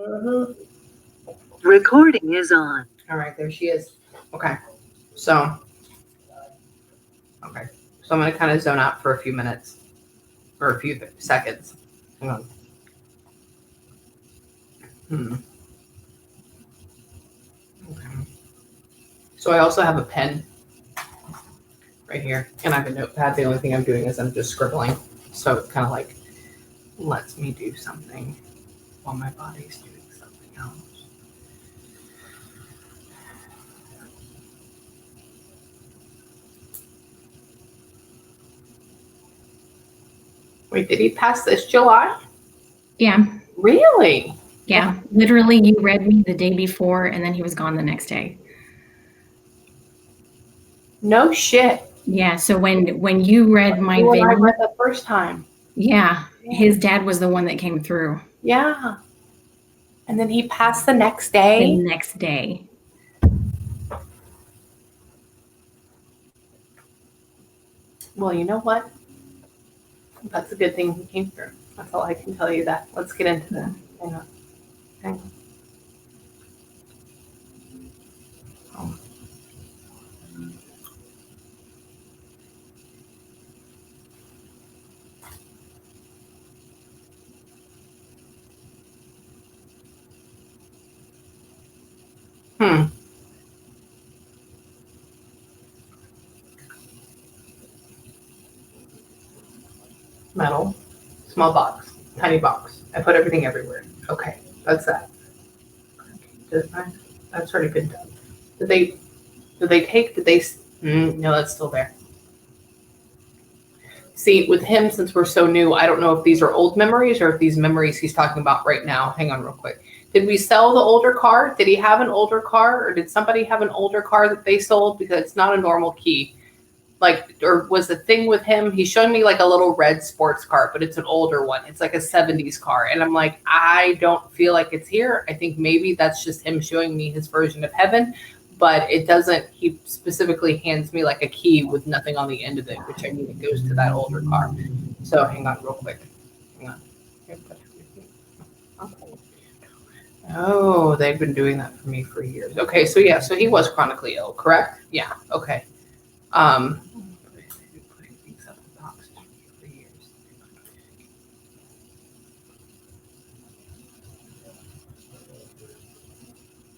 Mm-hmm. Recording is on. All right, there she is. Okay. So I'm going to kind of zone out for a few minutes or a few seconds. Hang on. Okay. So I also have a pen right here, and I have a notepad. The only thing I'm doing is I'm just scribbling. So it kind of like lets me do something while my body's doing something else. Wait, did he pass this July? Yeah. Really? Yeah. Literally, you read me the day before, and then he was gone the next day. No shit. Yeah. So when you read my video, I video, read the first time. Yeah, his dad was the one that came through. Yeah. And then he passed the next day. The next day. Well, you know what? That's a good thing he came through. That's all I can tell you that. Let's get into that. Hang on. Hang on. Oh. Metal, small box, tiny box. I put everything everywhere. Okay, that's that. That's already been done. Did they take, no, that's still there. See, with him, since we're so new, I don't know if these are old memories or if these memories he's talking about right now. Hang on real quick. Did we sell the older car? Did he have an older car, or did somebody have an older car that they sold? Because it's not a normal key. Like, or was the thing with him, he's showing me like a little red sports car, but it's an older one. It's like a 70s car. And I'm like, I don't feel like it's here. I think maybe that's just him showing me his version of heaven, but it doesn't, he specifically hands me like a key with nothing on the end of it, which I mean, it goes to that older car. So hang on real quick. Hang on. Oh, they've been doing that for me for years. Okay, so yeah, so he was chronically ill, correct? Yeah, okay. Putting things up in boxes for years.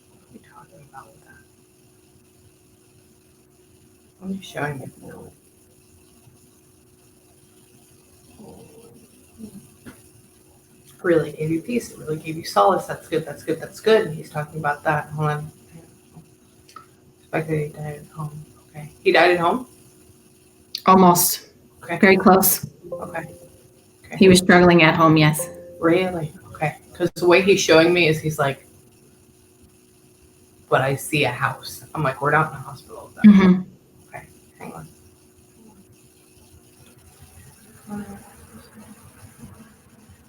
What are you talking about with that? I'm just showing you now. Really gave you peace. It really gave you solace. That's good. That's good. That's good. And he's talking about that. Hold on. Expected he died at home. Okay. He died at home? Almost. Okay. Very close. Okay. He was struggling at home, yes. Really? Okay. Because the way he's showing me is he's like, but I see a house. I'm like, we're not in a hospital. Mm-hmm. Okay. Hang on.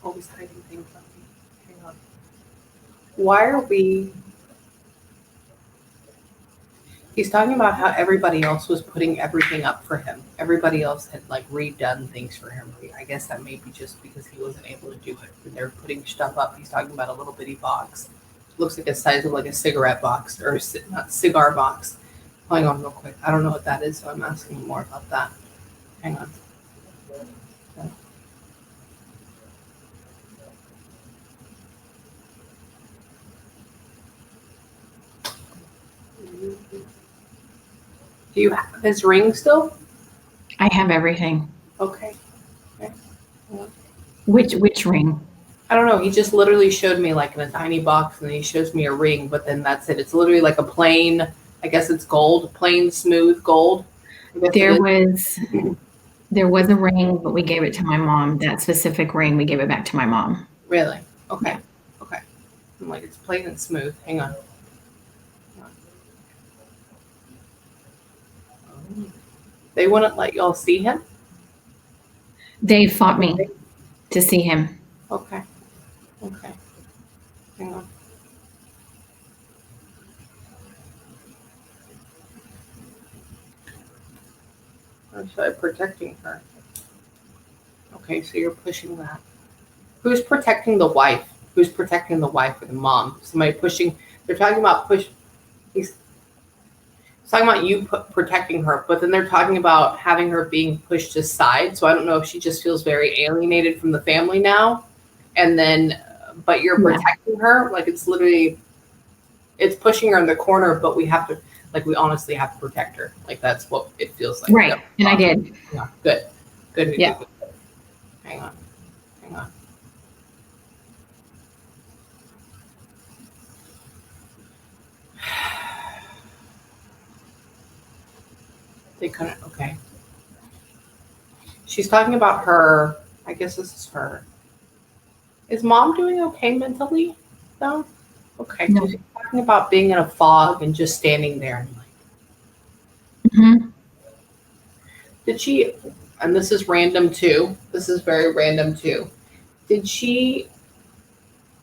Always hiding things from me. Hang on. Why are we... He's talking about how everybody else was putting everything up for him. Everybody else had like redone things for him. I guess that may be just because he wasn't able to do it. When they're putting stuff up, he's talking about a little bitty box. Looks like the size of like a cigarette box or not cigar box. Hang on real quick. I don't know what that is, so I'm asking you more about that. Hang on. Do you have his ring still? I have everything. Okay. Which ring? I don't know. He just literally showed me like in a tiny box, and then he shows me a ring, but then that's it. It's literally like a plain, I guess it's gold, plain smooth gold. There was a ring, but we gave it to my mom. That specific ring, we gave it back to my mom. Really? Okay. Yeah. Okay. I'm like, it's plain and smooth. Hang on. They wouldn't let y'all see him? They fought me to see him. Okay. Okay. Hang on. I'm sorry, protecting her. Okay, so you're pushing that. Who's protecting the wife? Who's protecting the wife or the mom? Somebody pushing. They're talking about push. He's talking about you protecting her, but then they're talking about having her being pushed aside. So I don't know if she just feels very alienated from the family now, and then, but you're protecting her. Like it's literally, it's pushing her in the corner, but we have to, like, we honestly have to protect her. Like that's what it feels like. Right, and I did. Yeah, good. Good. Yeah. Good. Hang on. They couldn't. Okay. She's talking about her. I guess this is her. Is mom doing okay mentally, though? Okay. No. She's talking about being in a fog and just standing there and like. Mm-hmm. Did she? And this is random too. This is very random too. Did she?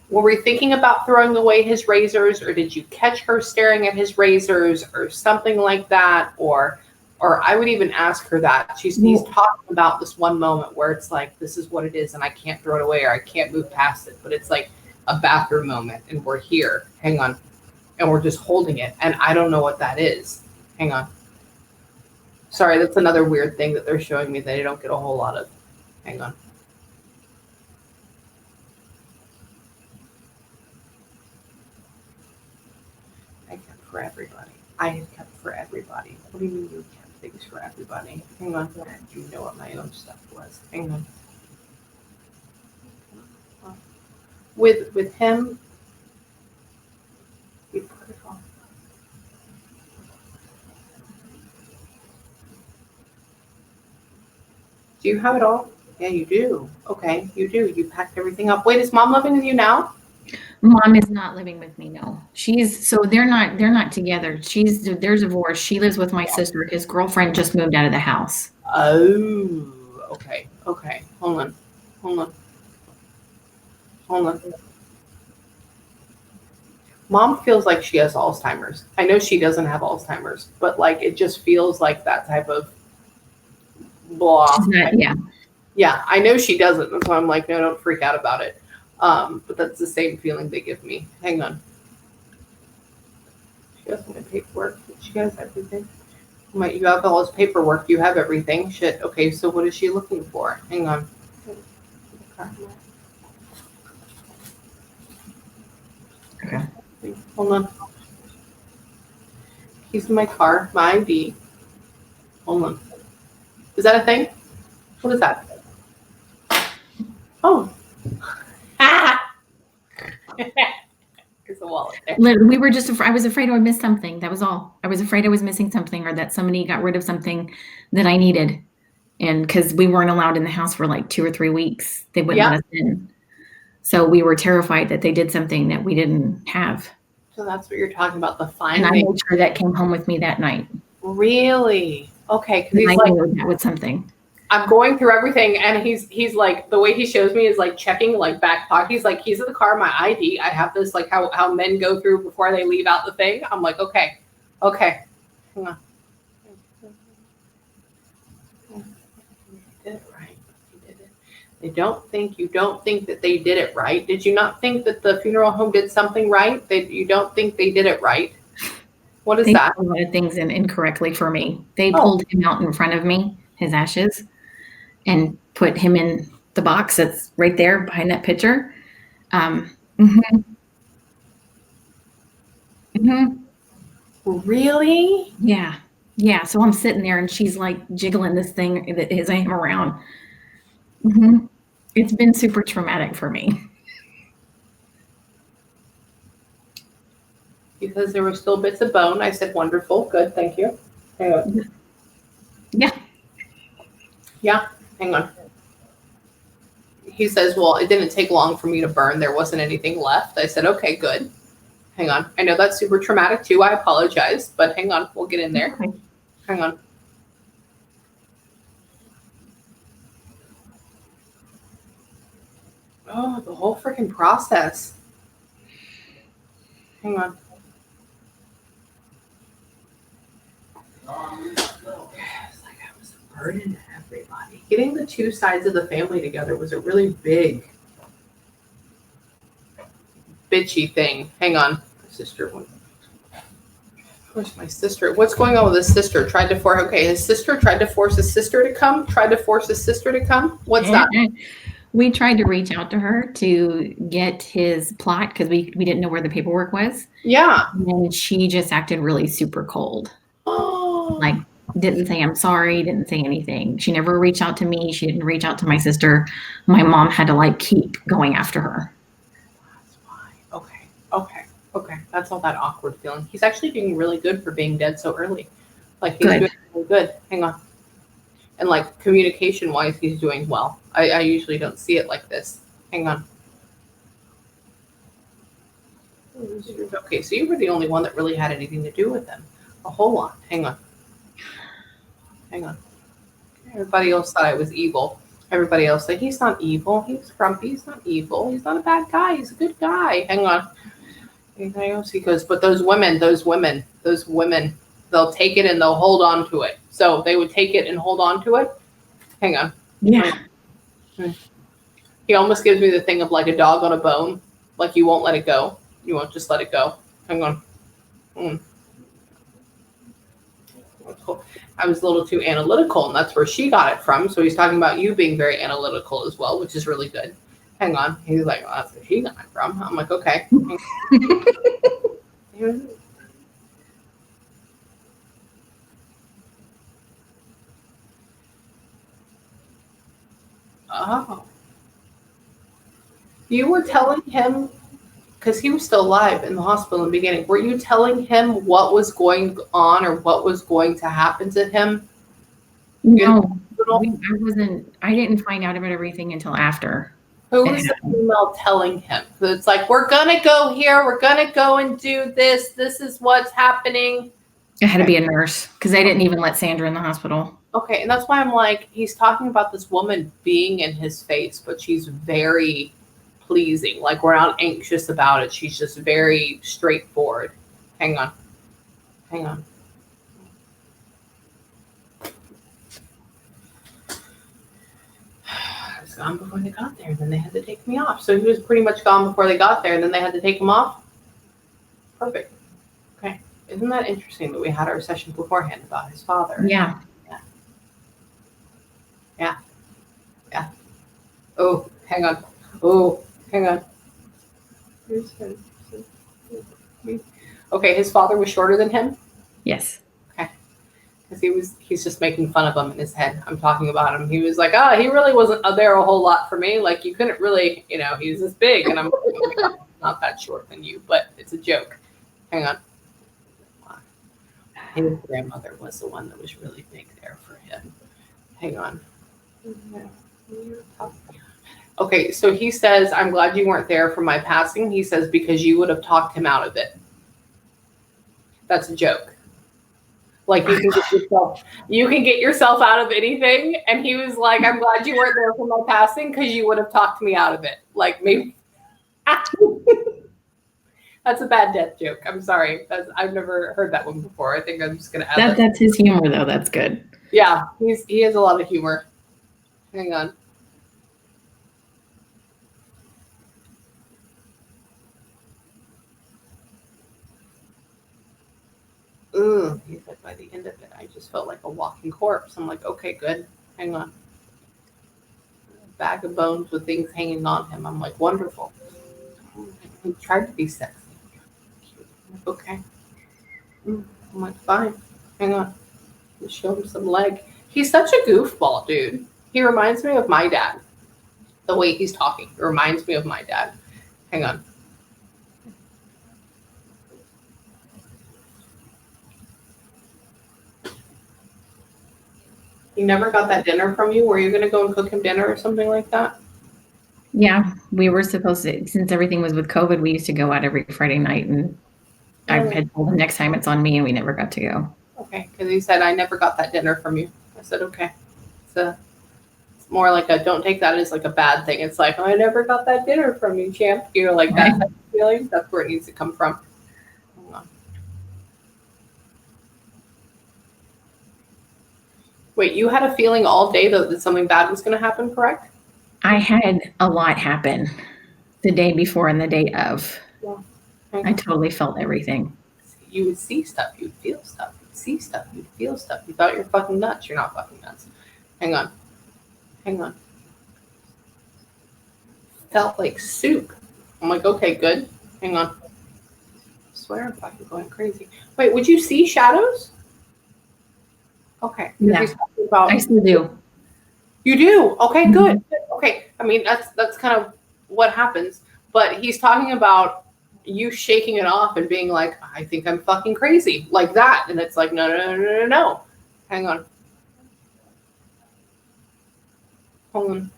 Were we thinking about throwing away his razors, or did you catch her staring at his razors, or something like that, or I would even ask her that. He's talking about this one moment where it's like, this is what it is, and I can't throw it away, or I can't move past it. But it's like a bathroom moment, and we're here. Hang on. And we're just holding it, and I don't know what that is. Hang on. Sorry, that's another weird thing that they're showing me that I don't get a whole lot of. Hang on. I kept for everybody. I have kept for everybody. What do you mean you kept things for everybody? Hang on. You know what my own stuff was. Hang on. With him, you put it on. Do you have it all? Yeah, you do. Okay, you do. You packed everything up. Wait, is mom living with you now? Mom is not living with me. No, they're not together. They're divorced. She lives with my sister. His girlfriend just moved out of the house. Oh, okay. Hold on. Mom feels like she has Alzheimer's. I know she doesn't have Alzheimer's, but like it just feels like that type of blah. Yeah, I know she doesn't. That's why I'm like, no, don't freak out about it. But that's the same feeling they give me. Hang on. She has my paperwork. She has everything. You have all his paperwork. You have everything. Shit. Okay, so what is she looking for? Hang on. Okay. Hold on. Keys in my car. My ID. Hold on. Is that a thing? What is that? Oh. Ah! There's a wallet there. We were I was afraid I would miss something. That was all. I was afraid I was missing something, or that somebody got rid of something that I needed. And because we weren't allowed in the house for like 2 or 3 weeks, they wouldn't let us in. So we were terrified that they did something that we didn't have. So that's what you're talking about, the finding. And I made sure that came home with me that night. Really? Okay. Because he's like, that was something. I'm going through everything, and he's like, the way he shows me is like checking like back pocket. He's like, keys of the car, my ID. I have this, like how men go through before they leave out the thing. I'm like, okay. Hang on. You did it right. You did it. You don't think that they did it right. Did you not think that the funeral home did something right? You don't think they did it right? What is that? A lot of things incorrectly for me. They pulled him out in front of me, his ashes, and put him in the box that's right there behind that picture. Really? Yeah. So I'm sitting there, and she's like jiggling this thing, his arm around. It's been super traumatic for me. Because there were still bits of bone. I said, wonderful, good, thank you. Hang on. Yeah, hang on. He says, well, it didn't take long for me to burn. There wasn't anything left. I said, okay, good. Hang on. I know that's super traumatic too. I apologize, but hang on. We'll get in there. Okay. Hang on. Oh, the whole freaking process. Hang on. It's like I was a burden to everybody. Getting the two sides of the family together was a really big. bitchy thing. Hang on. My sister. Where's my sister? What's going on with his sister? His sister tried to force his sister to come. What's that? We tried to reach out to her to get his plot because we didn't know where the paperwork was. Yeah. And she just acted really super cold. Oh. Like, didn't say I'm sorry, didn't say anything. She never reached out to me. She didn't reach out to my sister. My mom had to like keep going after her. That's why. Okay. That's all that awkward feeling. He's actually doing really good for being dead so early. Like he's doing really good. Hang on. And like communication wise, he's doing well. I usually don't see it like this. Hang on. Okay, so you were the only one that really had anything to do with him. A whole lot. Hang on. Everybody else thought I was evil. Everybody else said, he's not evil. He's grumpy. He's not evil. He's not a bad guy. He's a good guy. Hang on. Anything else? He goes, but those women, they'll take it and they'll hold on to it. So they would take it and hold on to it. Hang on. Yeah. He almost gives me the thing of like a dog on a bone. Like you won't let it go. You won't just let it go. Hang on. That's cool. I was a little too analytical, and that's where she got it from. So he's talking about you being very analytical as well, which is really good. Hang on. He's like, well, that's where she got it from. I'm like, okay. Oh. You were telling him, because he was still alive in the hospital in the beginning, were you telling him what was going on or what was going to happen to him? No, I didn't find out about everything until after. Who was the female telling him? It's like, we're going to go here. We're going to go and do this. This is what's happening. It had to be a nurse because they didn't even let Sandra in the hospital. Okay, and that's why I'm like, he's talking about this woman being in his face, but she's very pleasing. Like, we're not anxious about it. She's just very straightforward. Hang on. I was gone before they got there, and then they had to take me off. So he was pretty much gone before they got there, and then they had to take him off. Perfect. Okay. Isn't that interesting that we had our session beforehand about his father? Yeah. Oh, hang on. Okay, his father was shorter than him? Yes. Okay. Because he's just making fun of him in his head. I'm talking about him. He was like, he really wasn't there a whole lot for me. Like, you couldn't really, he's this big, and I'm not that short than you, but it's a joke. Hang on. His grandmother was the one that was really big there for him. Hang on. Okay, so he says, I'm glad you weren't there for my passing. He says, because you would have talked him out of it. That's a joke. Like, you can get yourself out of anything. And he was like, I'm glad you weren't there for my passing because you would have talked me out of it. Like, maybe. That's a bad death joke. I'm sorry. I've never heard that one before. I think I'm just going to add that. That's his humor, though. That's good. Yeah, he has a lot of humor. Hang on. He's like, by the end of it, I just felt like a walking corpse. I'm like, okay, good. Hang on. A bag of bones with things hanging on him. I'm like, wonderful. He tried to be sexy. Okay. I'm like, fine. Hang on. Just show him some leg. He's such a goofball, dude. He reminds me of my dad. The way he's talking. It reminds me of my dad. Hang on. He never got that dinner from you? Were you going to go and cook him dinner or something like that? Yeah, we were supposed to, since everything was with COVID, we used to go out every Friday night, and I had told him next time it's on me, and we never got to go. Okay, because he said, I never got that dinner from you. I said, okay. It's more like don't take that as like a bad thing. It's like, I never got that dinner from you, champ. Like that type of feeling. That's where it needs to come from. Hold on. Wait, you had a feeling all day that something bad was going to happen, correct? I had a lot happen the day before and the day of. I totally felt everything. You would see stuff, you would feel stuff, you'd see stuff, you'd feel stuff. You thought you're fucking nuts. You're not fucking nuts. Hang on. Felt like soup. I'm like, okay, good. Hang on. I swear I'm fucking going crazy. Wait, would you see shadows? Okay. Yeah. I still do. You do? Okay, good. Okay. I mean, that's kind of what happens. But he's talking about you shaking it off and being like, I think I'm fucking crazy. Like that. And it's like, no. Hang on. Hold on.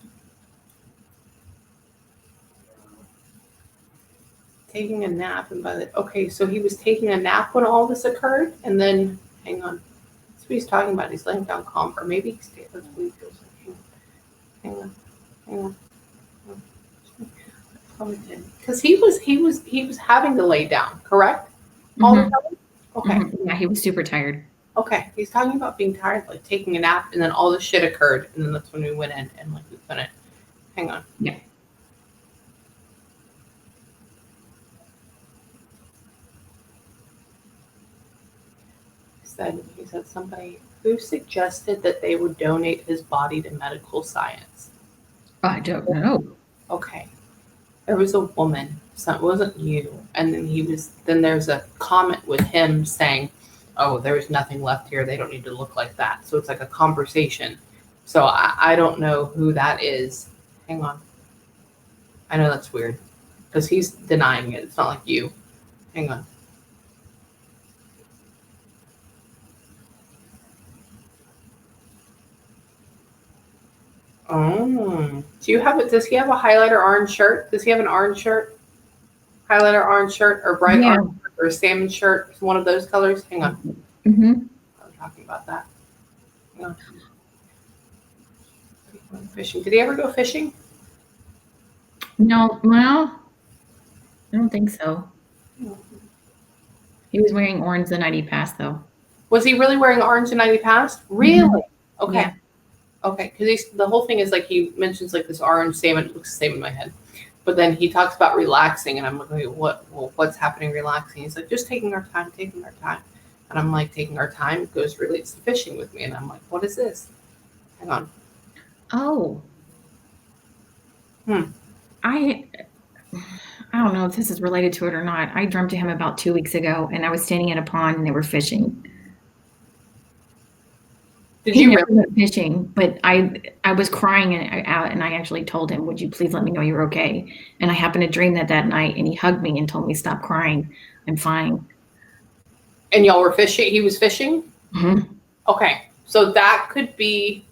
Taking a nap and okay, so he was taking a nap when all this occurred, and then hang on. That's what he's talking about. He's laying down calm, or maybe he's that's what he feels like. Hang on. Because he was having to lay down, correct? All the time? Okay. Yeah, he was super tired. Okay. He's talking about being tired, like taking a nap, and then all this shit occurred, and then that's when we went in and like we couldn't. Hang on. Yeah. He said somebody who suggested that they would donate his body to medical science. I don't know. Okay. There was a woman, so it wasn't you. And then there's a comment with him saying, oh, there's nothing left here. They don't need to look like that. So it's like a conversation. So I don't know who that is. Hang on. I know that's weird because he's denying it. It's not like you. Hang on. Oh, does he have a highlighter orange shirt? Does he have an orange shirt? Highlighter orange shirt or bright orange shirt or a salmon shirt? One of those colors? Hang on. Mm-hmm. I'm talking about that. Hang on. Fishing. Did he ever go fishing? No, well, I don't think so. He was wearing orange the night he passed, though. Was he really wearing orange the night he passed? Really? Mm-hmm. Okay. Yeah. Okay, because the whole thing is like he mentions like this orange salmon. It looks the same in my head, but then he talks about relaxing, and I'm like, wait, what's happening? Relaxing? He's like, just taking our time, and I'm like, taking our time relates to fishing with me, and I'm like, what is this? Hang on. Oh. I don't know if this is related to it or not. I dreamt to him about 2 weeks ago, and I was standing at a pond, and they were fishing. Did you never went fishing? But I was crying out, and I actually told him, "Would you please let me know you're okay?" And I happened to dream that night, and he hugged me and told me, "Stop crying. I'm fine." And y'all were fishing? He was fishing? Mm-hmm. Okay, so that could be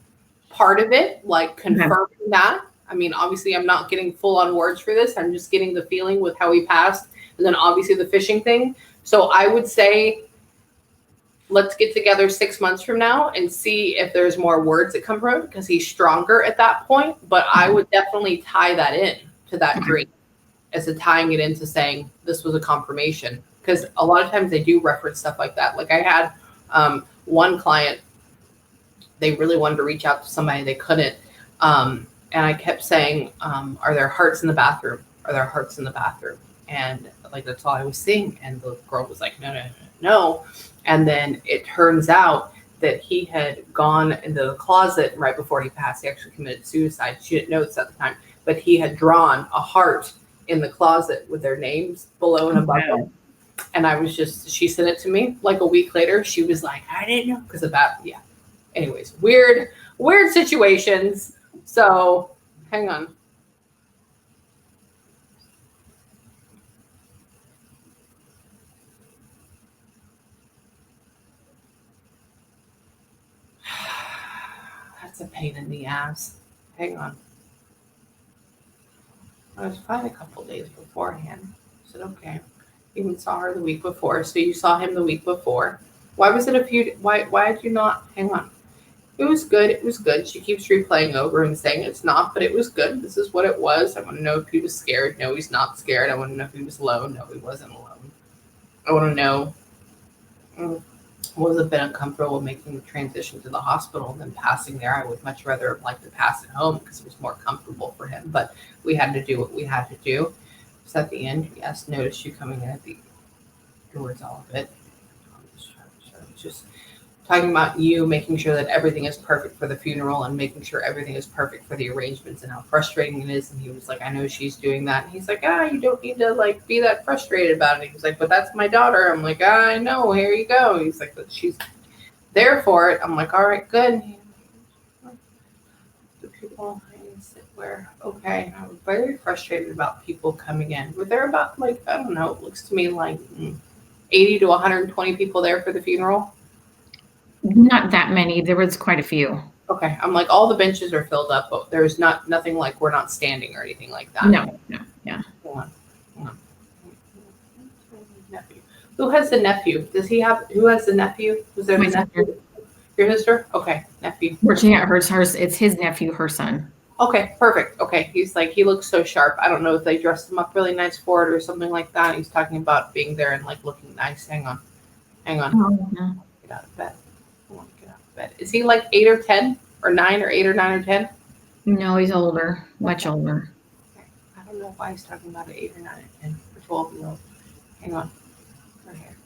part of it, like confirming that. I mean, obviously, I'm not getting full-on words for this. I'm just getting the feeling with how he passed, and then obviously the fishing thing. So I would say, let's get together 6 months from now and see if there's more words that come from it because he's stronger at that point. But I would definitely tie that in to that dream as to tying it into saying this was a confirmation. Because a lot of times they do reference stuff like that. Like I had one client, they really wanted to reach out to somebody, they couldn't. And I kept saying, are there hearts in the bathroom? Are there hearts in the bathroom? And like, that's all I was seeing. And the girl was like, no. And then it turns out that he had gone into the closet right before he passed. He actually committed suicide. She didn't know this at the time, but he had drawn a heart in the closet with their names below and above them. And she sent it to me like a week later. She was like, I didn't know because of that. Yeah. Anyways, weird situations. So hang on. That's a pain in the ass. Hang on. I was fine a couple days beforehand. I said, okay. Even saw her the week before. So you saw him the week before. Why was it why did you not? Hang on. It was good. It was good. She keeps replaying over and saying it's not, but it was good. This is what it was. I want to know if he was scared. No, he's not scared. I want to know if he was alone. No, he wasn't alone. I want to know, was a bit uncomfortable making the transition to the hospital than passing there. I would much rather have liked to pass at home because it was more comfortable for him, but we had to do what we had to do. It's at the end. Yes, notice you coming in at the towards all of it. Just talking about you making sure that everything is perfect for the funeral and making sure everything is perfect for the arrangements and how frustrating it is. And he was like, I know she's doing that. And he's like, you don't need to like be that frustrated about it. He was like, but that's my daughter. I'm like, I know, here you go. He's like, but she's there for it. I'm like, all right, good. The people sit where, okay. I was very frustrated about people coming in. Were there about like, I don't know, it looks to me like 80 to 120 people there for the funeral? Not that many. There was quite a few. Okay, I'm like all the benches are filled up, but there's nothing like we're not standing or anything like that. No, yeah. Hold on. Nephew. Who has the nephew? Who has the nephew? Was there My the nephew? sister. Your sister? Okay, nephew. Yeah, hers. It's his nephew, her son. Okay, perfect. Okay, he's like, he looks so sharp. I don't know if they dressed him up really nice for it or something like that. He's talking about being there and like looking nice. Hang on. Oh, no. Get out of bed. I want to get out of bed. Is he like 8 or 10 or 9 or 8 or 9 or 10? No, he's older, much older. Okay. I don't know why he's talking about an 8 or 9 or 10 or 12-year-old. Hang on. Right here.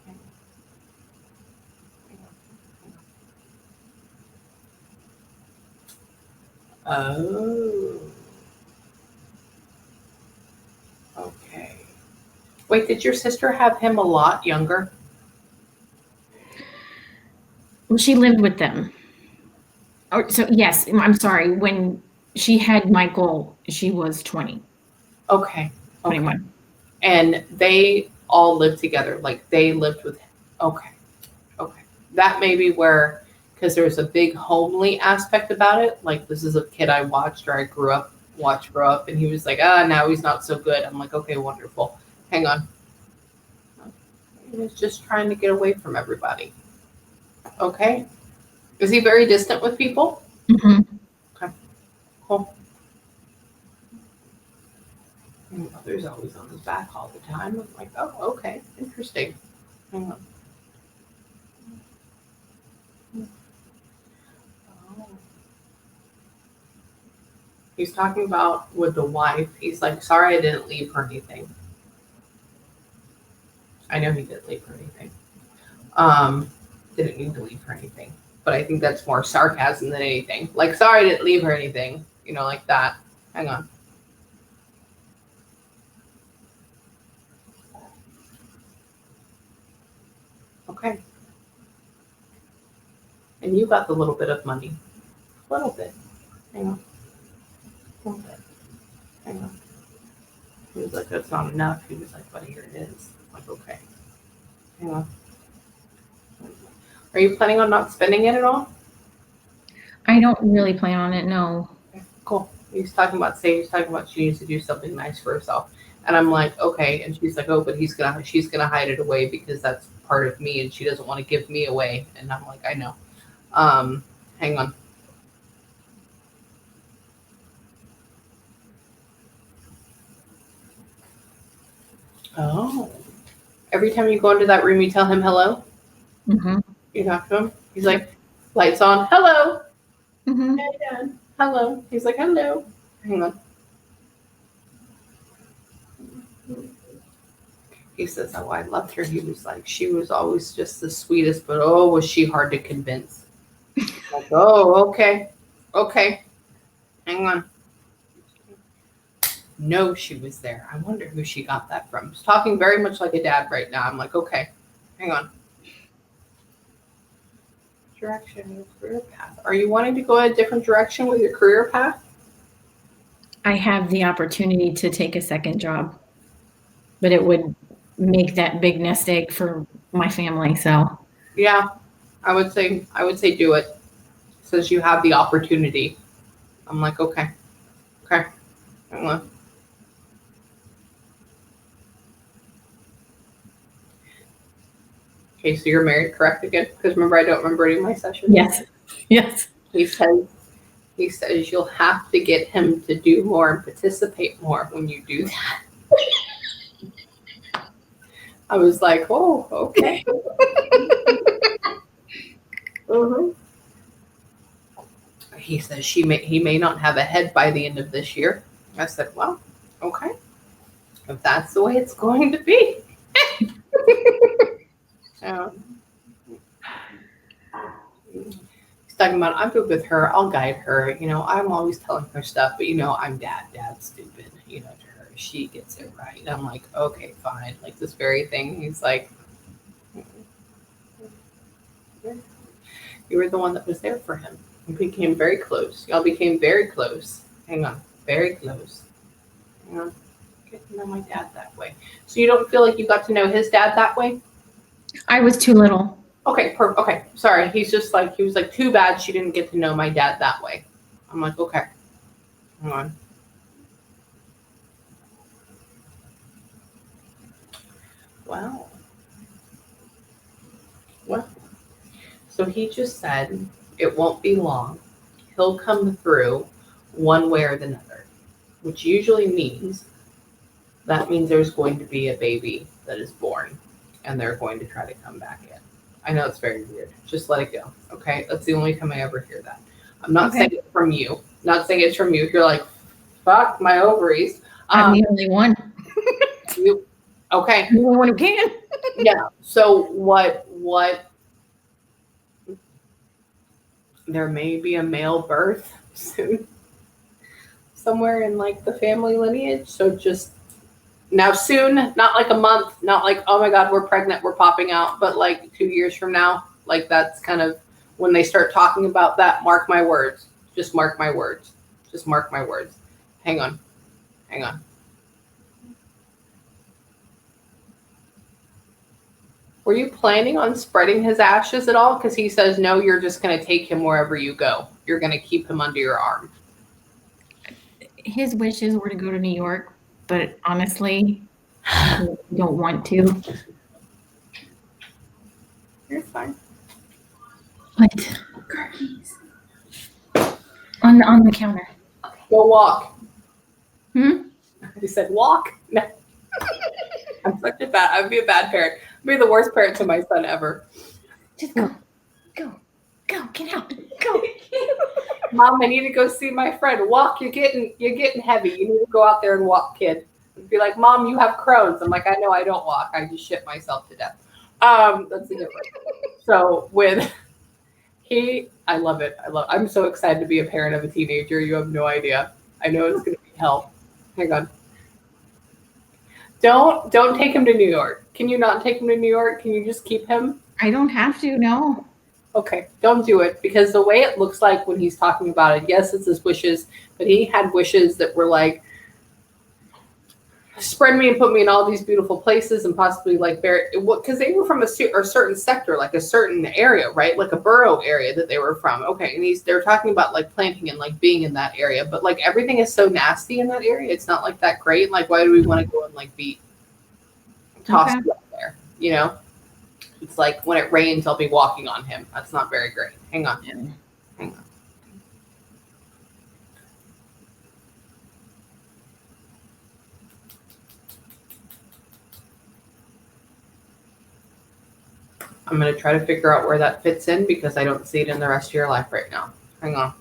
Hang on. Oh. Okay. Wait, did your sister have him a lot younger? Well, she lived with them. Oh, so yes, I'm sorry. When she had Michael, she was 20. Okay. 21. And they all lived together. Like they lived with him. Okay. That may be where, because there's a big homely aspect about it. Like this is a kid I watched or I grow up, and he was like, now he's not so good. I'm like, okay, wonderful. Hang on. He was just trying to get away from everybody. Okay. Is he very distant with people? Mm-hmm. Okay. Cool. And mother's always on his back all the time. I'm like, oh, okay, interesting. Hang on. Oh. He's talking about with the wife. He's like, sorry I didn't leave her anything. I know he didn't leave her anything. Didn't need to leave her anything. But I think that's more sarcasm than anything. Like, sorry I didn't leave her anything. You know, like that. Hang on. Okay. And you got the little bit of money. A little bit. Hang on. A little bit. Hang on. He was like, that's not enough. He was like, but here it is. I'm like, okay. Hang on. Are you planning on not spending it at all? I don't really plan on it, no. Okay, cool. He's talking about she needs to do something nice for herself. And I'm like, okay. And she's like, oh, but she's gonna hide it away because that's part of me and she doesn't want to give me away. And I'm like, I know. Hang on. Oh. Every time you go into that room, you tell him hello? Mm-hmm. You talk to him? He's like, lights on, hello. Mm-hmm. Hey, Dad. Hello. He's like, hello. Hang on. He says, oh, I loved her. He was like, she was always just the sweetest, but oh, was she hard to convince. Like, oh, okay. Okay. Hang on. No, she was there. I wonder who she got that from. He's talking very much like a dad right now. I'm like, okay. Hang on. Direction, your career path. Are you wanting to go a different direction with your career path? I have the opportunity to take a second job, but it would make that big nest egg for my family. So Yeah, I would say do it. Says you have the opportunity. I'm like, okay. Hang on. Okay, so you're married, correct again? Because remember, I don't remember any of my sessions. Yes. He says you'll have to get him to do more and participate more when you do that. I was like, oh, okay. Mm-hmm. He says he may not have a head by the end of this year. I said, well, okay. if that's the way it's going to be. He's talking about, I'm good with her. I'll guide her. I'm always telling her stuff, but I'm dad. Dad's stupid, to her. She gets it right. And I'm like, okay, fine. Like this very thing. He's like, you were the one that was there for him. We became very close. Y'all became very close. Hang on. Very close. Hang on. Get to know my dad that way. So you don't feel like you got to know his dad that way? I was too little. Okay, okay. Sorry. He was like, too bad she didn't get to know my dad that way. I'm like, okay. Hang on. Wow. Well, so he just said it won't be long. He'll come through one way or the other, which usually means there's going to be a baby that is born and they're going to try to come back in. I know it's very weird. Just let it go. Okay. That's the only time I ever hear that. I'm not saying it from you. Not saying it's from you. If you're like, fuck my ovaries. I'm the only one. Okay. I'm the only one who can. Yeah. So what there may be a male birth soon somewhere in like the family lineage. So just now soon, not like a month, not like, oh my God, we're pregnant, we're popping out, but like 2 years from now, like that's kind of when they start talking about that. Mark my words. Just mark my words. Just mark my words. Hang on. Were you planning on spreading his ashes at all? Because he says, no, you're just going to take him wherever you go. You're going to keep him under your arm. His wishes were to go to New York, but honestly, I don't want to. You're fine. What? On the counter. Go walk. Hmm? He said, walk? No. I'd be a bad parent. I'd be the worst parent to my son ever. Just go, get out, go. Mom, I need to go see my friend. Walk, you're getting heavy. You need to go out there and walk, kid. I'd be like, Mom, you have Crohn's. I'm like, I know I don't walk. I just shit myself to death. That's the difference. So I love it. I'm so excited to be a parent of a teenager. You have no idea. I know it's going to be hell. Hang on. Don't take him to New York. Can you not take him to New York? Can you just keep him? I don't have to, no. Okay, don't do it, because the way it looks like when he's talking about it, yes, it's his wishes, but he had wishes that were like, spread me and put me in all these beautiful places and possibly like because they were from a certain sector, like a certain area, right? Like a borough area that they were from. Okay, and they're talking about like planting and like being in that area, but like everything is so nasty in that area. It's not like that great. Like, why do we want to go and like be tossed up there? It's like when it rains, I'll be walking on him. That's not very great. Hang on. Yeah. Hang on. I'm going to try to figure out where that fits in because I don't see it in the rest of your life right now. Hang on.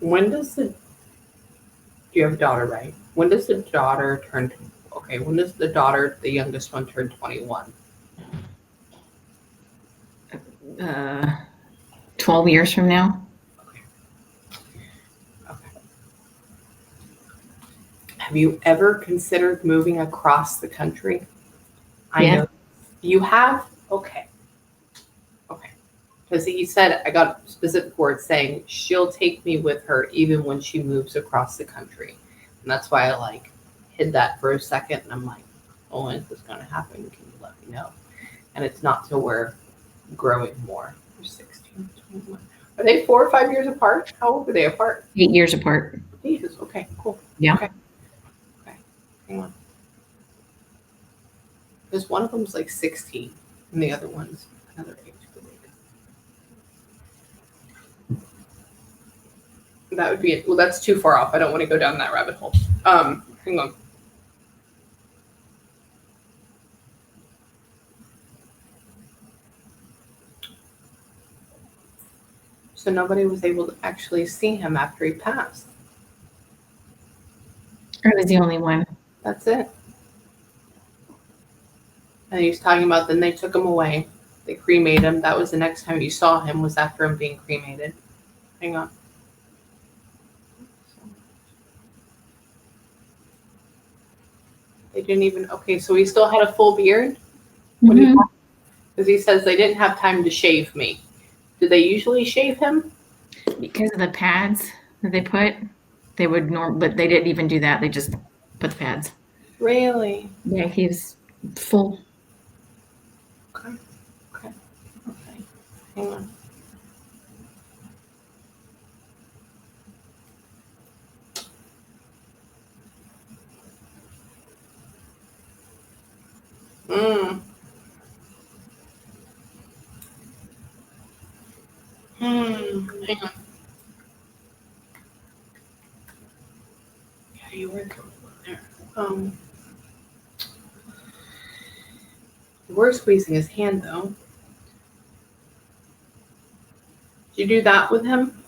Do you have a daughter, right? When does the daughter turn, when does the youngest one, turn 21? 12 years from now. Have you ever considered moving across the country? I Yeah. know you have. Okay. Because he said, I got specific words saying she'll take me with her even when she moves across the country. And that's why I like hid that for a second. And I'm like, oh, when is this going to happen? Can you let me know? And it's not till we're growing more. We're 16, 21. Are they 4 or 5 years apart? How old were they apart? 8 years apart. Jesus. Okay, cool. Yeah. Okay. Hang on. Because one of them's like 16 and the other one's another age. That would be it. Well, that's too far off. I don't want to go down that rabbit hole. Hang on. So nobody was able to actually see him after he passed. I was the only one. That's it. And he was talking about then they took him away. They cremated him. That was the next time you saw him, was after him being cremated. Hang on. They didn't even, okay, so he still had a full beard? Mhm. Because he says they didn't have time to shave me. Do they usually shave him? Because of the pads that they put, they would but they didn't even do that. They just put the pads. Really? Yeah, he was full. Okay. Hang on. Hang on. Yeah, you were there. You were squeezing his hand though. Did you do that with him?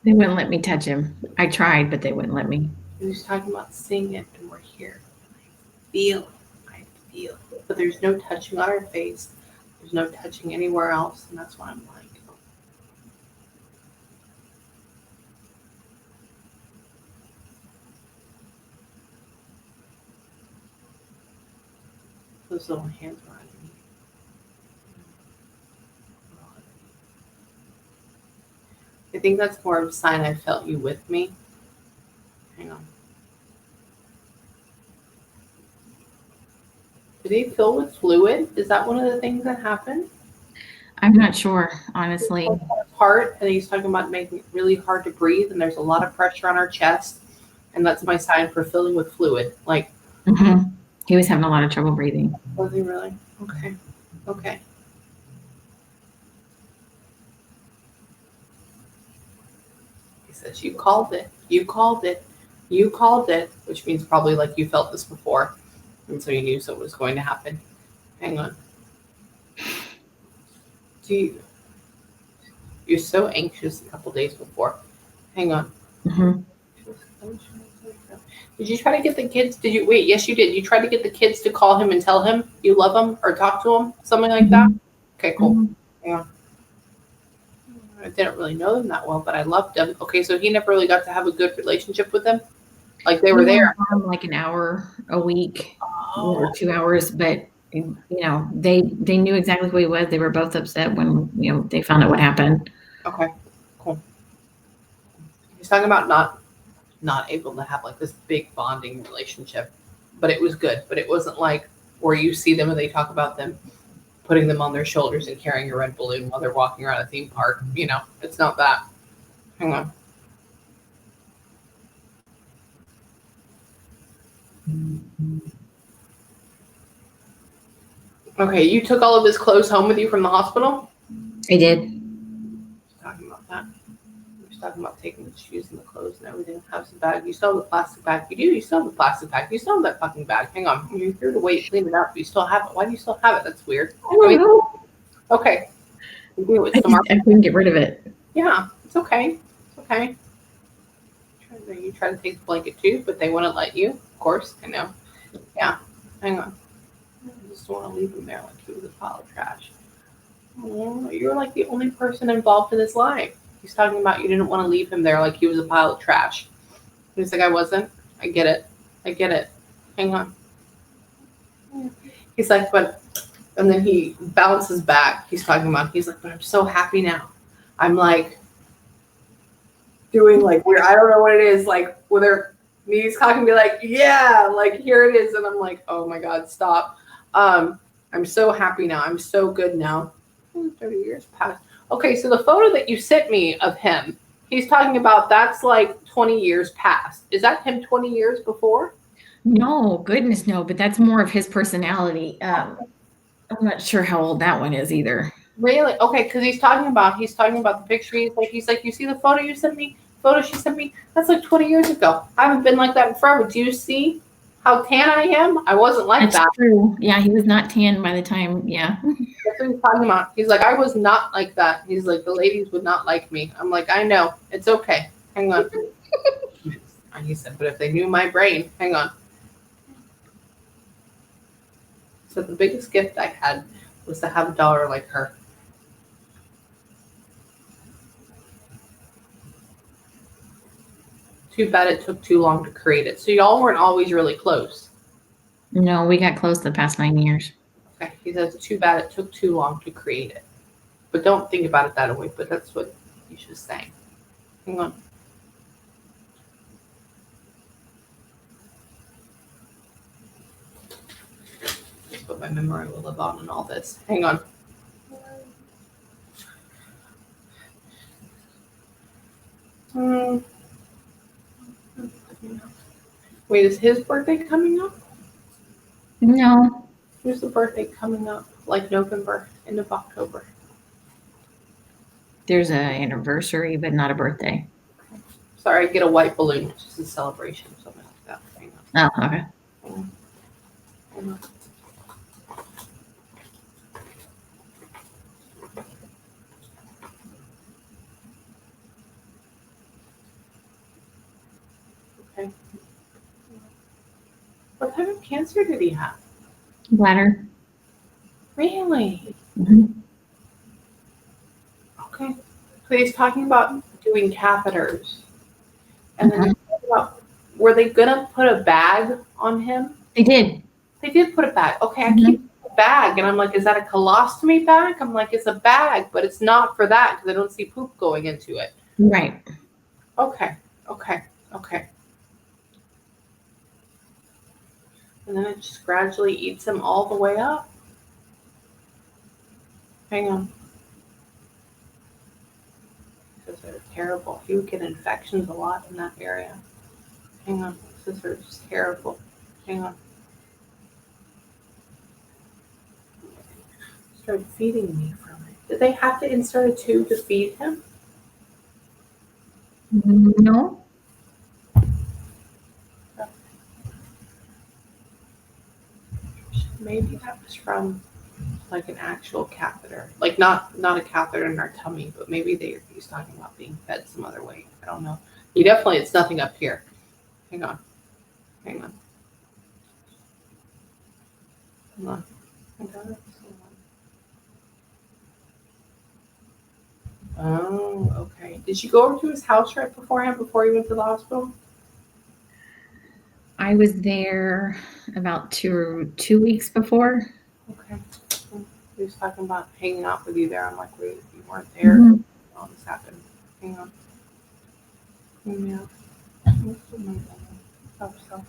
They wouldn't let me touch him. I tried, but they wouldn't let me. He was talking about seeing it and we're here. I feel. But there's no touching on our face. There's no touching anywhere else. And that's why I'm like, those little hands were on me. I think that's more of a sign I felt you with me. Hang on. Did he fill with fluid? Is that one of the things that happened? I'm not sure, honestly. Heart, and he's talking about making it really hard to breathe, and there's a lot of pressure on our chest, and that's my sign for filling with fluid. Like, He was having a lot of trouble breathing. was he really? Okay. He says, you called it, which means probably like you felt this before, and so you knew so it was going to happen. Hang on. You're so anxious a couple days before. Hang on. Did you try to get the kids? Wait, yes, you did. You tried to get the kids to call him and tell him you love him or talk to him, something like that? Okay, cool. Yeah. I didn't really know them that well, but I loved them. Okay, so he never really got to have a good relationship with them? Like they were there? Like an hour a week or 2 hours, but you know, they knew exactly who he was. They were both upset when, you know, they found out what happened. Okay, cool. He's talking about not able to have like this big bonding relationship, but it was good. But it wasn't like where you see them and they talk about them putting them on their shoulders and carrying a red balloon while they're walking around a theme park. You know, it's not that. Hang on. Okay, you took all of his clothes home with you from the hospital? I did. Talking about that. Talking about taking the shoes and the clothes and everything. How's the bag? You still have the plastic bag. You do. You still have the plastic bag. You still have that fucking bag. Hang on. You're here to wait, clean it up. You still have it. Why do you still have it? That's weird. Okay. I couldn't get rid of it. Yeah, it's okay. It's okay. You try to take the blanket too, but they wouldn't let you. Of course, I know. Yeah. Hang on. I just want to leave him there like he was a pile of trash. Oh, you're like the only person involved in his life. He's talking about you didn't want to leave him there like he was a pile of trash. He's like, I wasn't. I get it. Hang on. He's like, but, and then he bounces back. He's talking about, he's like, but I'm so happy now. I'm like, doing like weird, I don't know what it is, like with her knees cocked and be like, yeah, like here it is. And I'm like, oh my God, stop. I'm so happy now. I'm so good now. 30 years passed. Okay, so the photo that you sent me of him, he's talking about that's like 20 years past. Is that him 20 years before? No, goodness no, but that's more of his personality. I'm not sure how old that one is either. Really? Okay, because he's talking about the picture. He's like, you see the photo you sent me? Photo she sent me? That's like 20 years ago. I haven't been like that in forever. Do you see how tan I am? I wasn't like that. That's true. Yeah, he was not tan by the time. Yeah. That's That's what he's talking about. He's like, I was not like that. He's like, the ladies would not like me. I'm like, I know. It's okay. Hang on. And he said, but if they knew my brain, hang on. So the biggest gift I had was to have a daughter like her. Too bad it took too long to create it. So y'all weren't always really close. No, we got close the past 9 years. Okay. He says, too bad it took too long to create it. But don't think about it that way. But that's what he's just saying. Hang on. But my memory will live on in all this. Hang on. Wait, is his birthday coming up? No. Who's the birthday coming up? Like November, end of October. There's an anniversary, but not a birthday. Sorry, I get a white balloon. It's just a celebration, something like that. Hang on. Oh, okay. Hang on. Okay. What type of cancer did he have? Bladder. Really? Mm-hmm. Okay. So he's talking about doing catheters. And then he's talking about, were they going to put a bag on him? They did. They did put a bag. Okay, I keep a bag. And I'm like, is that a colostomy bag? I'm like, it's a bag, but it's not for that because I don't see poop going into it. Right. Okay. And then it just gradually eats him all the way up. Hang on. Because they're terrible. He would get infections a lot in that area. Hang on. This is just terrible. Hang on. Started feeding me from it. Did they have to insert a tube to feed him? No. Maybe that was from like an actual catheter, like not a catheter in our tummy, but maybe he's talking about being fed some other way. I don't know. It's nothing up here. Hang on. I got it. Oh, okay. Did you go over to his house right beforehand before he went to the hospital? I was there about two weeks before. Okay. He was talking about hanging out with you there. I'm like, wait, you weren't there. Mhm. All this happened. Hang on. Yeah.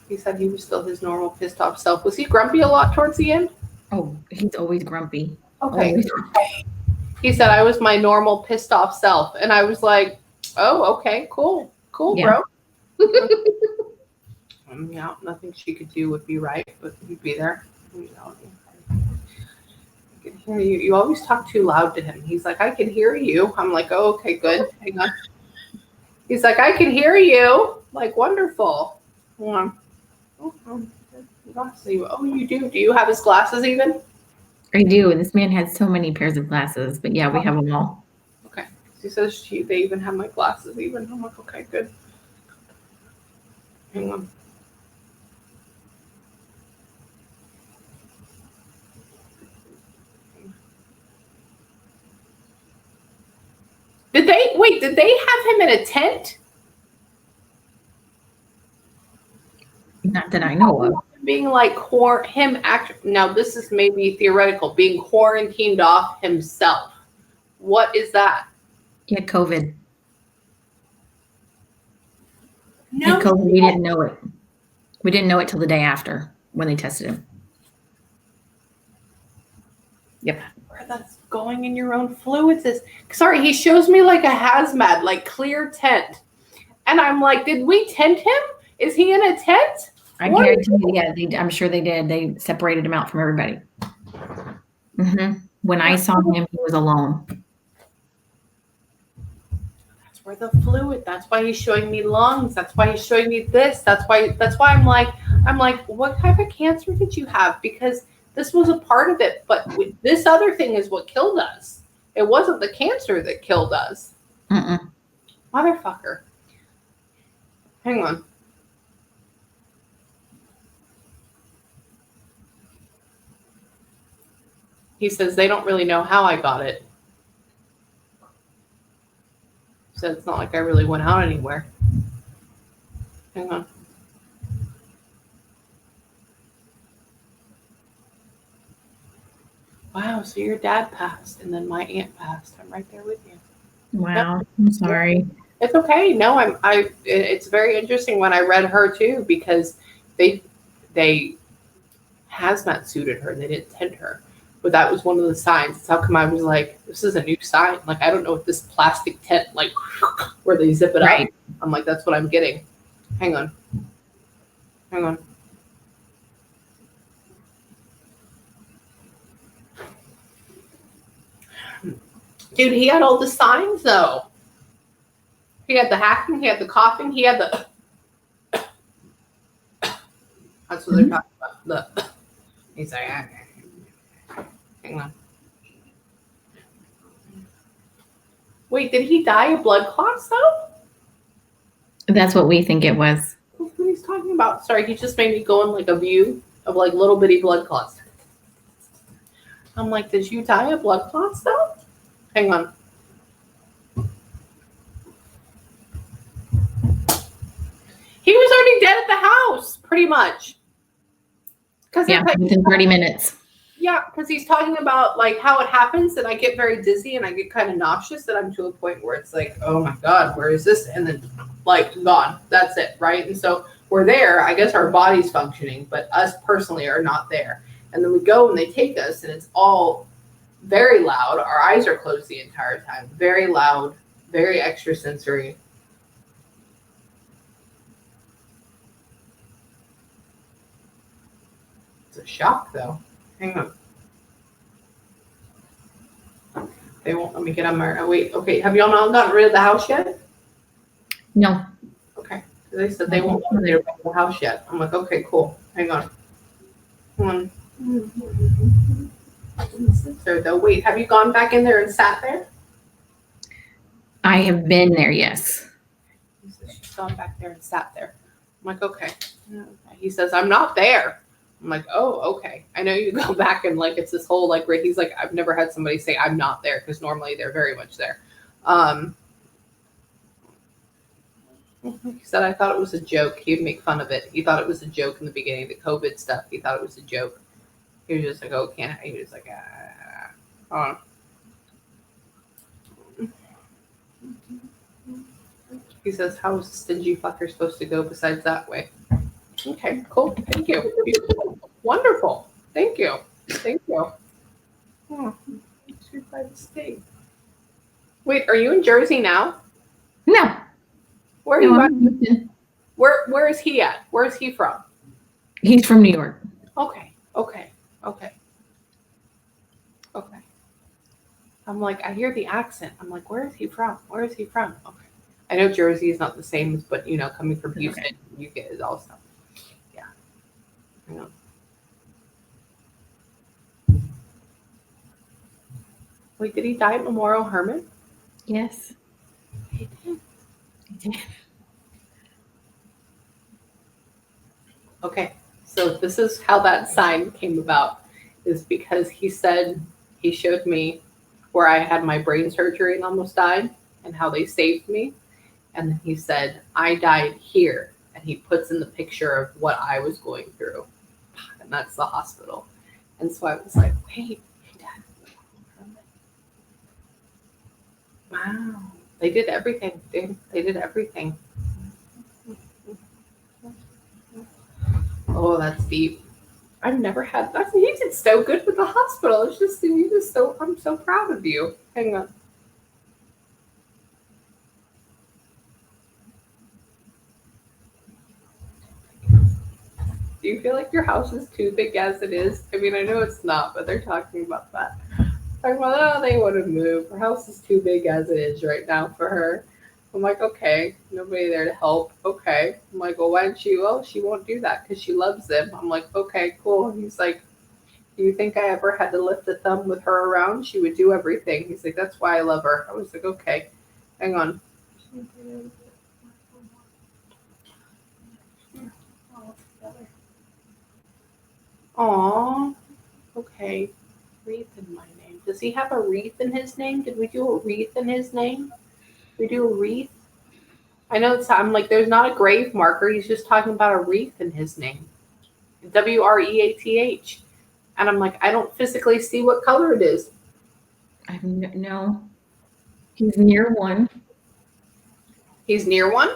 He said he was still his normal pissed off self. Was he grumpy a lot towards the end? Oh, he's always grumpy. Okay. Always. He said I was my normal pissed off self. And I was like, oh, okay, cool, Yeah. bro. Yeah, nothing she could do would be right, but he'd be there. You know, I can hear you. You always talk too loud to him. He's like, I can hear you. I'm like, oh, okay, good. Hang on. He's like, I can hear you. Like, wonderful. Oh, you do? Do you have his glasses even? I do. And this man has so many pairs of glasses, but yeah, we have them all. Okay. He says they even have my glasses even. I'm like, okay, good. Hang on. Did they have him in a tent? Not that I know of. Being like now this is maybe theoretical, being quarantined off himself. What is that? He had COVID. No. He had COVID. We didn't know it. We didn't know it till the day after when they tested him. Yep. Where that's going in your own fluids is. Sorry, he shows me like a hazmat, like clear tent. And I'm like, did we tent him? Is he in a tent? I guarantee you, yeah, I'm sure they did. They separated him out from everybody. Mm-hmm. When I saw him, he was alone. That's where the fluid. That's why he's showing me lungs. That's why he's showing me this. That's why I'm like, what type of cancer did you have? Because This was a part of it, but this other thing is what killed us. It wasn't the cancer that killed us. Motherfucker. Hang on. He says they don't really know how I got it. So it's not like I really went out anywhere. Hang on. Wow, so your dad passed and then my aunt passed. I'm right there with you. Wow, I'm sorry. It's okay. No, it's very interesting when I read her too, because they hazmat suited her. They didn't tent her. But that was one of the signs. That's how come I was like, this is a new sign. Like, I don't know if this plastic tent, like, where they zip it up. I'm like, that's what I'm getting. Hang on. Hang on. Dude, he had all the signs, though. He had the hacking, he had the coughing, he had the... That's what they're talking about. The... He's like, hang on. Wait, did he die of blood clots, though? That's what we think it was. That's what he's talking about. Sorry, he just made me go in like a view of like little bitty blood clots. I'm like, did you die of blood clots, though? Hang on. He was already dead at the house, pretty much. Yeah, within 30 minutes. Yeah, because he's talking about like how it happens that I get very dizzy and I get kind of nauseous, that I'm to a point where it's like, oh my God, where is this? And then like gone. That's it, right? And so we're there. I guess our body's functioning, but us personally are not there. And then we go and they take us and it's all very loud. Our eyes are closed the entire time. Very loud, very extrasensory. It's a shock though. Hang on. They won't let me get on my... Oh, wait. Okay. Have y'all not gotten rid of the house yet? No. Okay. They said they won't let me get rid of the house yet. I'm like, okay, cool. Hang on. Hold on. So, though, wait. Have you gone back in there and sat there? I have been there, yes. He says she's gone back there and sat there. I'm like, okay. He says, I'm not there. I'm like, oh, okay. I know you go back and like it's this whole like he's like, I've never had somebody say I'm not there, because normally they're very much there. He said I thought it was a joke. He'd make fun of it. He thought it was a joke in the beginning, the COVID stuff. He thought it was a joke. He was just like, oh, can't I? He was like, He says, how is a stingy fucker supposed to go besides that way? Okay, cool. Thank you. Beautiful. Wonderful. Thank you. Thank you. Oh, by the state. Wait, are you in Jersey now? No. Where are you at? Where is he at? Where is he from? He's from New York. Okay. I'm like, I hear the accent. I'm like, where is he from? Where is he from? Okay. I know Jersey is not the same, but you know, coming from Houston, you get it all stuff. Yeah. I know. Wait, did he die at Memorial Hermann? Yes. He did. He did. Okay, so this is how that sign came about, is because he said, he showed me where I had my brain surgery and almost died and how they saved me. And then he said, I died here. And he puts in the picture of what I was going through. And that's the hospital. And so I was like, wait, he died. Wow. They did everything, dude. They did everything. Oh, that's deep. I've never had that. You did so good with the hospital. It's just, I'm so proud of you. Hang on. Do you feel like your house is too big as it is? I mean, I know it's not, but they're talking about that. Talking about, oh, they want to move. Her house is too big as it is right now for her. I'm like, okay, nobody there to help. Okay. I'm like, well, why don't you? Oh, she won't do that because she loves them. I'm like, okay, cool. He's Do you think I ever had to lift a thumb with her around? She would do everything. He's like, that's why I love her. I was like, okay, hang on. Aw, okay. Wreath in my name. Does he have a wreath in his name? Did we do a wreath in his name? We do a wreath? I know I'm like, there's not a grave marker. He's just talking about a wreath in his name. WREATH. And I'm like, I don't physically see what color it is. I have no. He's near one. He's near one?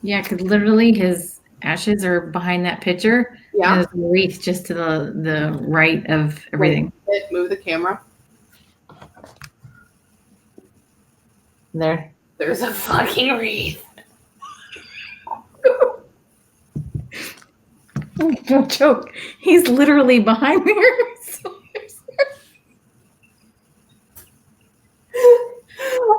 Yeah, because literally his ashes are behind that picture. Yeah. There's a wreath just to the right of everything. Wait, move the camera. There. There's a fucking wreath. Don't joke. He's literally behind me.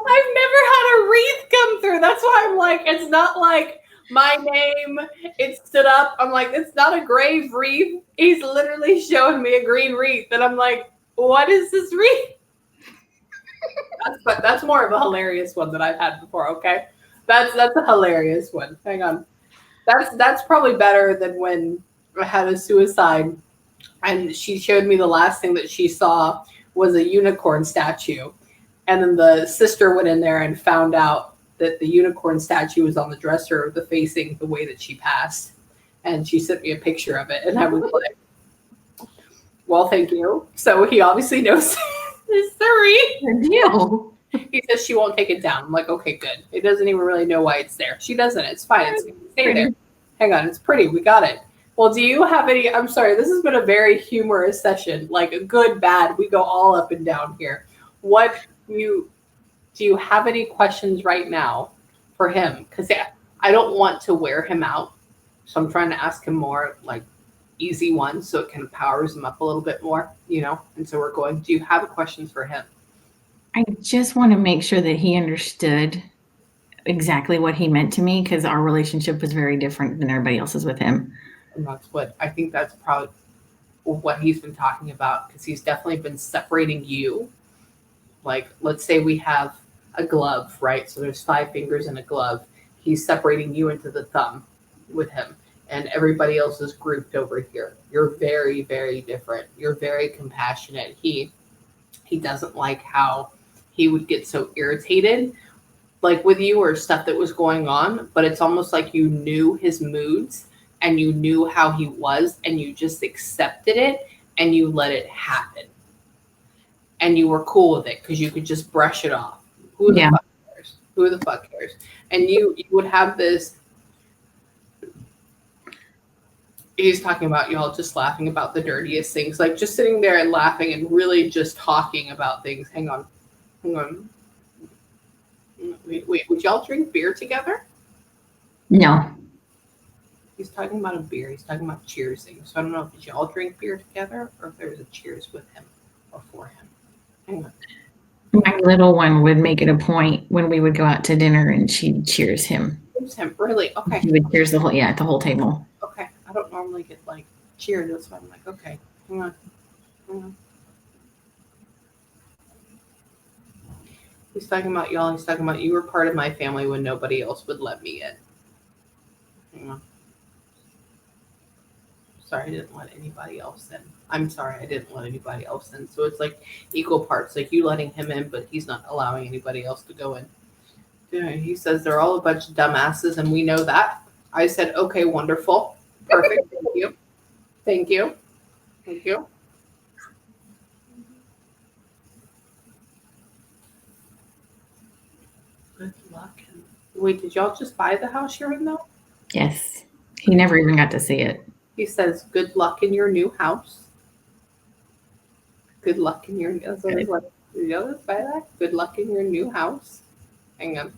I've never had a wreath come through. That's why I'm like, it's not like my name. It stood up. I'm like, it's not a grave wreath. He's literally showing me a green wreath. And I'm like, what is this wreath? That's more of a hilarious one that I've had before, okay? That's a hilarious one. Hang on. That's probably better than when I had a suicide and she showed me the last thing that she saw was a unicorn statue. And then the sister went in there and found out that the unicorn statue was on the dresser, facing the way that she passed. And she sent me a picture of it. And I was like, well, thank you. So he obviously knows it's the deal. He says she won't take it down. I'm like, okay, good. It doesn't even really know why it's there. She doesn't. It's fine. It's stay there. Hang on. It's pretty. We got it. Well, do you have any? I'm sorry. This has been a very humorous session. Like a good, bad. We go all up and down here. What do you have any questions right now for him? Because I don't want to wear him out. So I'm trying to ask him more like easy ones so it kind of powers him up a little bit more, And so we're going, do you have questions for him? I just want to make sure that he understood exactly what he meant to me because our relationship was very different than everybody else's with him. And that's probably what he's been talking about because he's definitely been separating you. Like, let's say we have a glove, right? So there's 5 fingers in a glove. He's separating you into the thumb with him. And everybody else is grouped over here. You're very, very different. You're very compassionate. He doesn't like how he would get so irritated, like with you or stuff that was going on. But it's almost like you knew his moods and you knew how he was and you just accepted it and you let it happen. And you were cool with it because you could just brush it off. Who the fuck cares? Who the fuck cares? And you would have this. He's talking about y'all just laughing about the dirtiest things, like just sitting there and laughing and really just talking about things. Hang on. Wait, would y'all drink beer together? No. He's talking about a beer. He's talking about cheersing. So I don't know if y'all drink beer together or if there's a cheers with him or for him. Hang on. My little one would make it a point when we would go out to dinner and she'd cheers him. Cheers him, really? Okay. She would cheers the whole table. Okay. I don't normally get like cheered. That's why I'm like, okay, hang on. He's talking about y'all. He's talking about you were part of my family when nobody else would let me in. Hang on. Sorry, I didn't let anybody else in. I'm sorry, I didn't let anybody else in. So it's like equal parts, like you letting him in, but he's not allowing anybody else to go in. He says they're all a bunch of dumbasses, and we know that. I said, okay, wonderful. Perfect. Thank you. Thank you. Thank you. Good luck. Wait, did y'all just buy the house you're in though? Yes. He never even got to see it. He says, good luck in your new house. Good luck in your did y'all just buy that? Good luck in your new house. Hang on.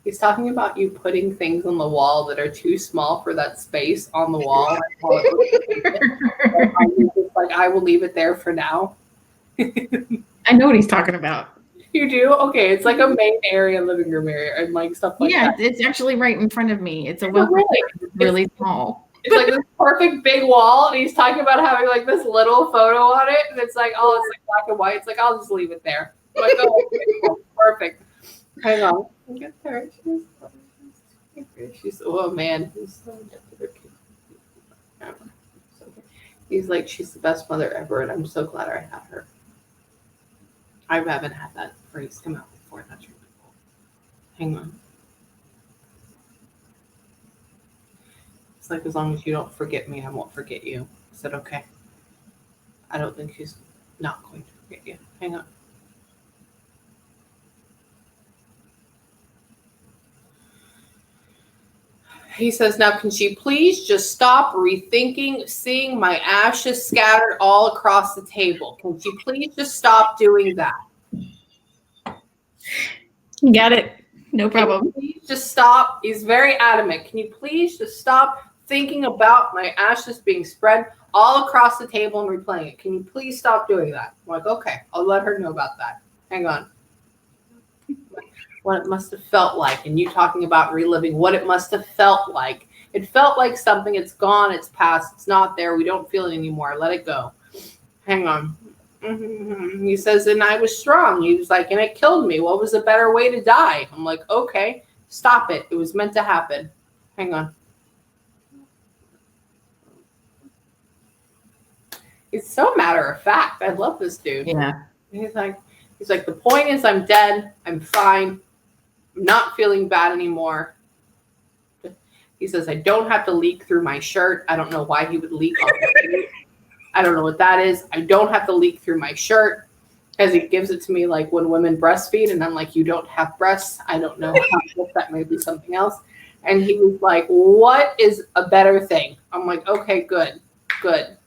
He's talking about you putting things on the wall that are too small for that space on the wall. Like, I will leave it there for now. I know what he's talking about. You do? Okay, it's like a main area, living room area, and like stuff like that. Yeah, it's actually right in front of me. It's a really really small. It's like this perfect big wall, and he's talking about having like this little photo on it, and it's like, oh, it's like black and white. It's like, I'll just leave it there. I'm like, oh, okay, cool. Perfect. Hang on. Get there. She's oh man, he's so addicted to their kid. He's like, she's the best mother ever, and I'm so glad I had her. I haven't had that phrase come out before. That's really cool. Hang on. It's like, as long as you don't forget me, I won't forget you. I said, okay. I don't think she's not going to forget you. Hang on. He says, now can she please just stop rethinking seeing my ashes scattered all across the table? Can she please just stop doing that? Got it. No problem. Can you please just stop? He's very adamant. Can you please just stop thinking about my ashes being spread all across the table and replaying it? Can you please stop doing that? I'm like, okay, I'll let her know about that. Hang on. What it must have felt like, and you talking about reliving what it must have felt like. It felt like something, it's gone, it's past, it's not there, we don't feel it anymore, let it go. Hang on. He says, and I was strong. He was like, and it killed me. What was a better way to die? I'm like, okay, stop it. It was meant to happen. Hang on. He's so matter of fact. I love this dude. Yeah. He's like, the point is I'm dead. I'm fine. I'm not feeling bad anymore. He says, I don't have to leak through my shirt. I don't know why he would leak on me. I don't know what that is. I don't have to leak through my shirt, because he gives it to me like when women breastfeed, and I'm like, you don't have breasts. I don't know if that may be something else. And he was like, what is a better thing? I'm like, okay, good.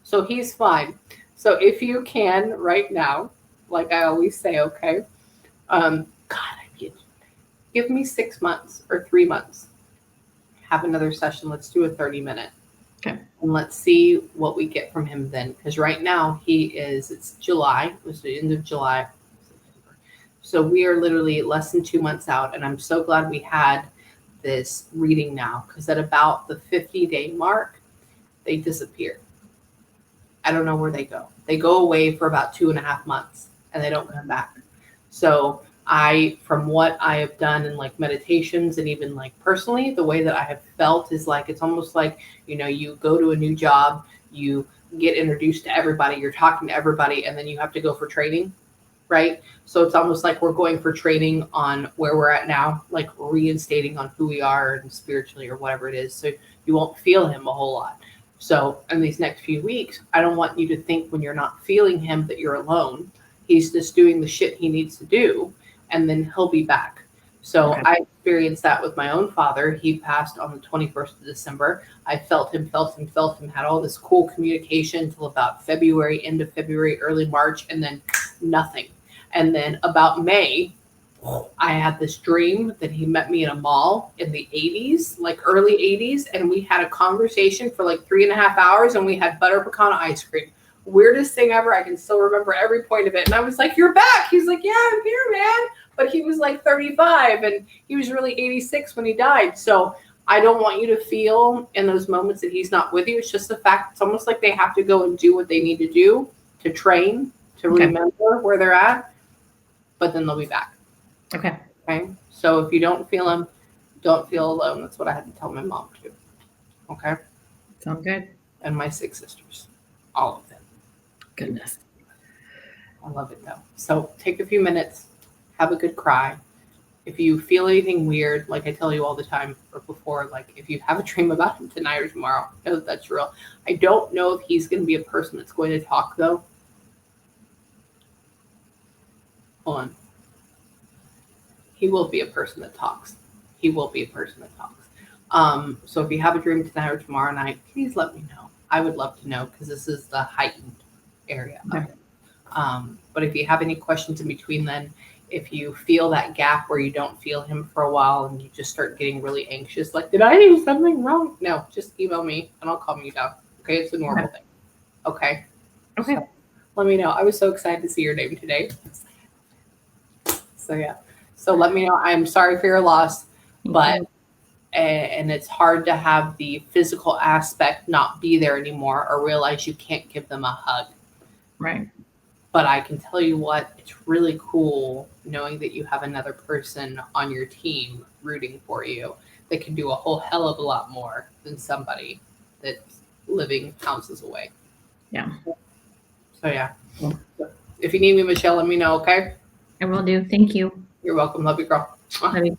So he's fine. So if you can right now, like I always say, okay, give me 6 months or 3 months. Have another session. Let's do a 30-minute. Okay. And let's see what we get from him then. Because right now it's July. It was the end of July. So we are literally less than 2 months out. And I'm so glad we had this reading now. Because at about the 50-day mark, they disappear. I don't know where they go. They go away for about 2.5 months. And they don't come back. So from what I have done in like meditations and even like personally, the way that I have felt is like, it's almost like, you go to a new job, you get introduced to everybody, you're talking to everybody, and then you have to go for training, right? So it's almost like we're going for training on where we're at now, like reinstating on who we are and spiritually or whatever it is. So you won't feel him a whole lot. So in these next few weeks, I don't want you to think when you're not feeling him that you're alone. He's just doing the shit he needs to do, and then he'll be back. So okay. I experienced that with my own father. He passed on the 21st of December. I felt him, had all this cool communication until about February, end of February, early March, and then nothing. And then about May, I had this dream that he met me in a mall in the 80s, like early 80s, and we had a conversation for like 3.5 hours, and we had butter pecan ice cream. Weirdest thing ever. I can still remember every point of it. And I was like, you're back. He's like, yeah, I'm here, man. But he was like 35 and he was really 86 when he died. So I don't want you to feel in those moments that he's not with you. It's just the fact, it's almost like they have to go and do what they need to do to train, to remember where they're at, but then they'll be back. Okay. So if you don't feel him, don't feel alone. That's what I had to tell my mom too. Okay. Sounds good. And my 6 sisters, all of them. Goodness. I love it though. So take a few minutes, have a good cry. If you feel anything weird, like I tell you all the time or before, like if you have a dream about him tonight or tomorrow, know that that's real. I don't know if he's going to be a person that's going to talk though. Hold on. He will be a person that talks. So if you have a dream tonight or tomorrow night, please let me know. I would love to know because this is the heightened area of it. But if you have any questions in between then, if you feel that gap where you don't feel him for a while and you just start getting really anxious, like, did I do something wrong? No, just email me and I'll calm you down. Okay, it's a normal thing. Okay. So, let me know. I was so excited to see your name today. So yeah. So let me know. I'm sorry for your loss, but and it's hard to have the physical aspect not be there anymore or realize you can't give them a hug. Right. But I can tell you what, it's really cool knowing that you have another person on your team rooting for you that can do a whole hell of a lot more than somebody that's living houses away. Yeah. So yeah. If you need me, Michelle, let me know, okay? I will do. Thank you. You're welcome. Love you, girl. Love you.